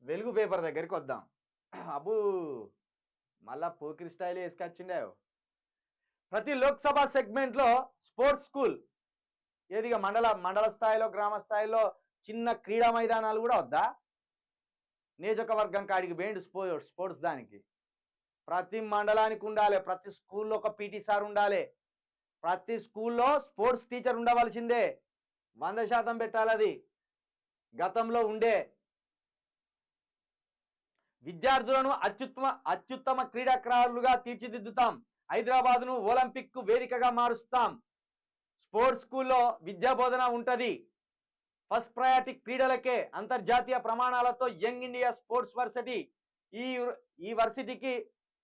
వెలుగు పేపర్ దగ్గరికి వద్దాం. అబ్బో! మళ్ళా పోకిరి స్టైల్ ఏసుకొచ్చిండే. ప్రతి లోక్‌సభ సెగ్మెంట్‌లో స్పోర్ట్స్ స్కూల్ ఏది ఇగ మండల స్థాయిలో, గ్రామ స్థాయిలో చిన్న క్రీడా మైదానాలు గూడా వద్దా? నియోజకవర్గం కాడికి పోయిండు స్పోర్ట్స్ దానికి. ప్రతి మండలానికి ఉండాలే. ప్రతి స్కూల్‌లో ఒక పీటీ సార్ ఉండాలే. ప్రతి స్కూల్‌లో స్పోర్ట్స్ టీచర్ ఉండవలసిందే. 100% పెట్టాలది. గతంలో ఉండే విద్యార్థులను అత్యుత్తమ క్రీడాకారులుగా తీర్చిదిద్దుతాం. హైదరాబాద్‌ను ఒలింపిక్‌కు వేదికగా మారుస్తాం. స్పోర్ట్స్ స్కూల్‌లో విద్యా బోధన ఉంటది. ఫస్ట్ ప్రయారిటీ క్రీడలకే. అంతర్జాతీయ ప్రమాణాలతో యంగ్ ఇండియా స్పోర్ట్స్ వర్సిటీ ఈ ఈ వర్సిటీకి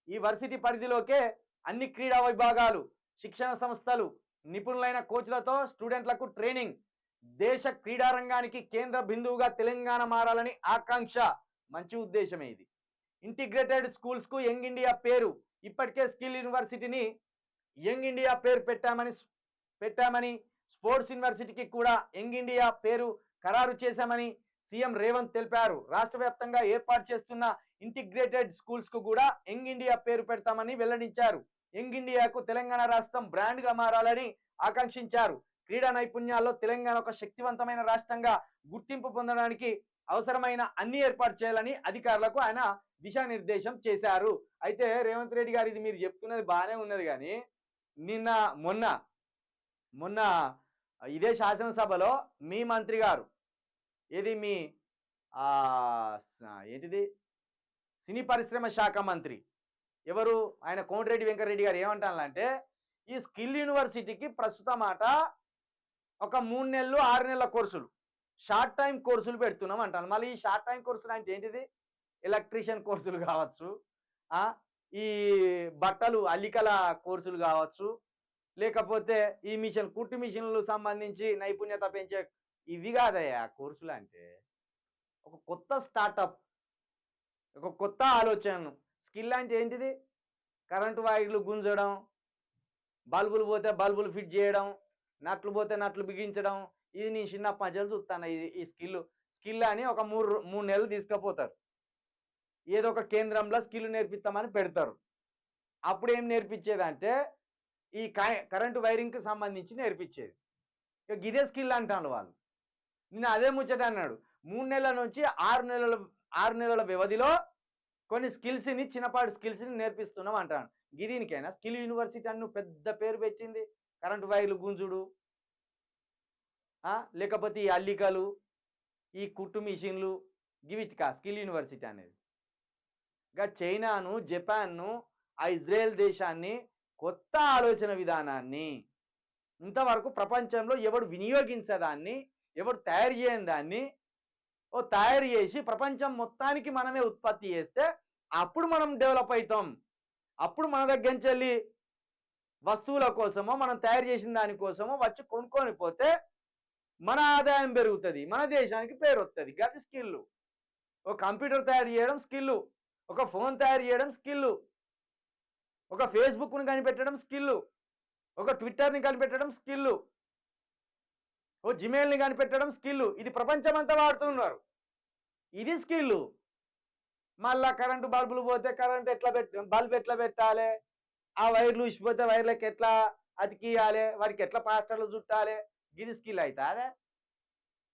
ఈ వర్సిటీ పరిధిలోకే అన్ని క్రీడా విభాగాలు, శిక్షణ సంస్థలు, నిపుణులైన కోచ్లతో స్టూడెంట్లకు ట్రైనింగ్. దేశ క్రీడా రంగానికి కేంద్ర బిందువుగా తెలంగాణ మారాలని ఆకాంక్ష. మంచి ఉద్దేశమే ఇది. ఇంటిగ్రేటెడ్ స్కూల్స్ కు యంగ్ ఇండియా పేరు. ఇప్పటికే స్కిల్ యూనివర్సిటీని యంగ్ ఇండియా పేరు పెట్టామని స్పోర్ట్స్ యూనివర్సిటీకి కూడా యంగ్ ఇండియా పేరు ఖరారు చేశామని సీఎం రేవంత్ తెలిపారు. రాష్ట్ర వ్యాప్తంగా ఏర్పాటు చేస్తున్న ఇంటిగ్రేటెడ్ స్కూల్స్ కు కూడా యంగ్ ఇండియా పేరు పెడతామని వెల్లడించారు. యంగ్ ఇండియాకు తెలంగాణ రాష్ట్రం బ్రాండ్ గా మారాలని ఆకాంక్షించారు. క్రీడా నైపుణ్యాల్లో తెలంగాణ ఒక శక్తివంతమైన రాష్ట్రంగా గుర్తింపు పొందడానికి అవసరమైన అన్ని ఏర్పాటు చేయాలని అధికారులకు ఆయన దిశానిర్దేశం చేశారు. అయితే రేవంత్ రెడ్డి గారు ఇది మీరు చెప్తున్నది బాగానే ఉన్నది, కానీ నిన్న మొన్న మొన్న ఇదే శాసనసభలో మీ మంత్రి గారు ఏది మీ ఏంటిది సినీ పరిశ్రమ శాఖ మంత్రి ఎవరు ఆయన కోమటిరెడ్డి వెంకటరెడ్డి గారు ఏమంటారంటే ఈ స్కిల్ యూనివర్సిటీకి ప్రస్తుతం మాట ఒక 3 నెలలు 6 నెలల కోర్సులు షార్ట్ టైం కోర్సులు పెడుతున్నాం అంటాను. మళ్ళీ ఈ షార్ట్ టైం కోర్సులు అంటే ఏంటిది? ఎలక్ట్రీషియన్ కోర్సులు కావచ్చు, ఈ బట్టలు అల్లికల కోర్సులు కావచ్చు, లేకపోతే ఈ కుట్టు మిషన్లు సంబంధించి నైపుణ్యత పెంచే ఇవి కాదయ్యా కోర్సులు అంటే. ఒక కొత్త స్టార్టప్, ఒక కొత్త ఆలోచనను. స్కిల్ అంటే ఏంటిది? కరెంటు వైర్లు గుంజడం, బల్బులు పోతే బల్బులు ఫిట్ చేయడం, నట్లు పోతే నట్లు బిగించడం. ఇది నేను చిన్నప్పటి నుంచి చూస్తాను. ఈ స్కిల్ అని ఒక 3 నెలలు తీసుకుపోతారు. ఏదో ఒక కేంద్రంలో స్కిల్ నేర్పిస్తామని పెడతారు. అప్పుడు ఏం నేర్పించేదంటే ఈ కరెంటు వైరింగ్కి సంబంధించి నేర్పించేది. ఇక ఇదే స్కిల్ అంటాను వాళ్ళు. నేను అదే ముచ్చట అన్నాడు. 3 నెలల నుంచి 6 నెలల వ్యవధిలో కొన్ని స్కిల్స్ని, చిన్నపాటి స్కిల్స్ని నేర్పిస్తున్నాం అంటాను. దీనికైనా స్కిల్ యూనివర్సిటీ అని పెద్ద పేరు పెట్టింది. కరెంటు వైర్లు గుంజుడు, లేకపోతే ఈ అల్లికలు, ఈ కుట్టు మిషన్లు, గివిటికా స్కిల్ యూనివర్సిటీ అనేది. ఇక చైనాను, జపాన్ను, ఆ ఇజ్రాయెల్ దేశాన్ని కొత్త ఆలోచన విధానాన్ని ఇంతవరకు ప్రపంచంలో ఎవడు వినియోగించదాన్ని, ఎవడు తయారు చేయని దాన్ని తయారు చేసి ప్రపంచం మొత్తానికి మనమే ఉత్పత్తి చేస్తే అప్పుడు మనం డెవలప్ అవుతాం. అప్పుడు మన దగ్గర నుంచి వెళ్ళి వస్తువుల కోసమో మనం తయారు చేసిన దానికోసమో వచ్చి కొనుక్కొని పోతే మన ఆదాయం పెరుగుతుంది, మన దేశానికి పేరు వస్తుంది. గది స్కిల్. ఒక కంప్యూటర్ తయారు చేయడం స్కిల్, ఒక ఫోన్ తయారు చేయడం స్కిల్, ఒక ఫేస్బుక్ను కనిపెట్టడం స్కిల్, ఒక ట్విట్టర్ని కనిపెట్టడం స్కిల్, ఓ జిమెయిల్ని కనిపెట్టడం స్కిల్. ఇది ప్రపంచమంతా వాడుతున్నారు. ఇది స్కిల్. మళ్ళా కరెంటు బల్బులు పోతే బల్బు ఎట్లా పెట్టాలి, ఆ వైర్లు ఇచ్చిపోతే వైర్లకు ఎట్లా అతికియాలి, వారికి ఎట్లా పాస్టర్లు చుట్టాలి, ఇది స్కిల్ అవుతుందా?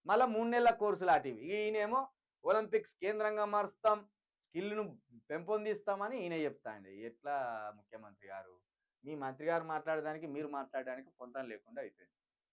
మళ్ళీ 3 నెలల కోర్సులు అటివి. ఈయనేమో ఒలింపిక్స్ కేంద్రంగా మారుస్తాం, స్కిల్ను పెంపొందిస్తామని ఈయన చెప్తాండి. ఎట్లా ముఖ్యమంత్రి గారు? మీ మంత్రి గారు మాట్లాడడానికి మీరు మాట్లాడడానికి పొంతం లేకుండా అయిపోయింది.